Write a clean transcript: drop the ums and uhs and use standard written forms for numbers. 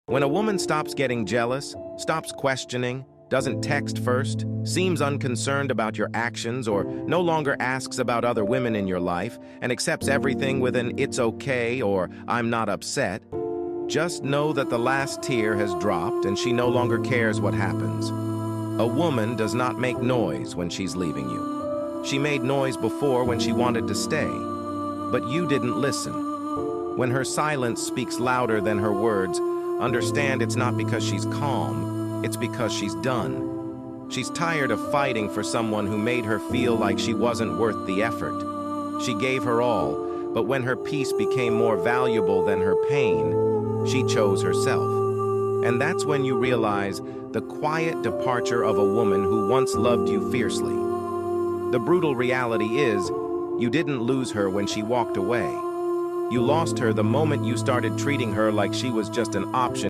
When a woman stops getting jealous, stops questioning, doesn't text first, seems unconcerned about your actions, or no longer asks about other women in your life, and accepts everything with an "it's okay" or "I'm not upset," just know that the last tear has dropped and she no longer cares what happens. A woman does not make noise when she's leaving you. She made noise before when she wanted to stay, but you didn't listen. When her silence speaks louder than her words, understand it's not because she's calm, it's because she's done. She's tired of fighting for someone who made her feel like she wasn't worth the effort. She gave her all, but when her peace became more valuable than her pain, she chose herself. And that's when you realize the quiet departure of a woman who once loved you fiercely. The brutal reality is, you didn't lose her when she walked away. You lost her the moment you started treating her like she was just an option.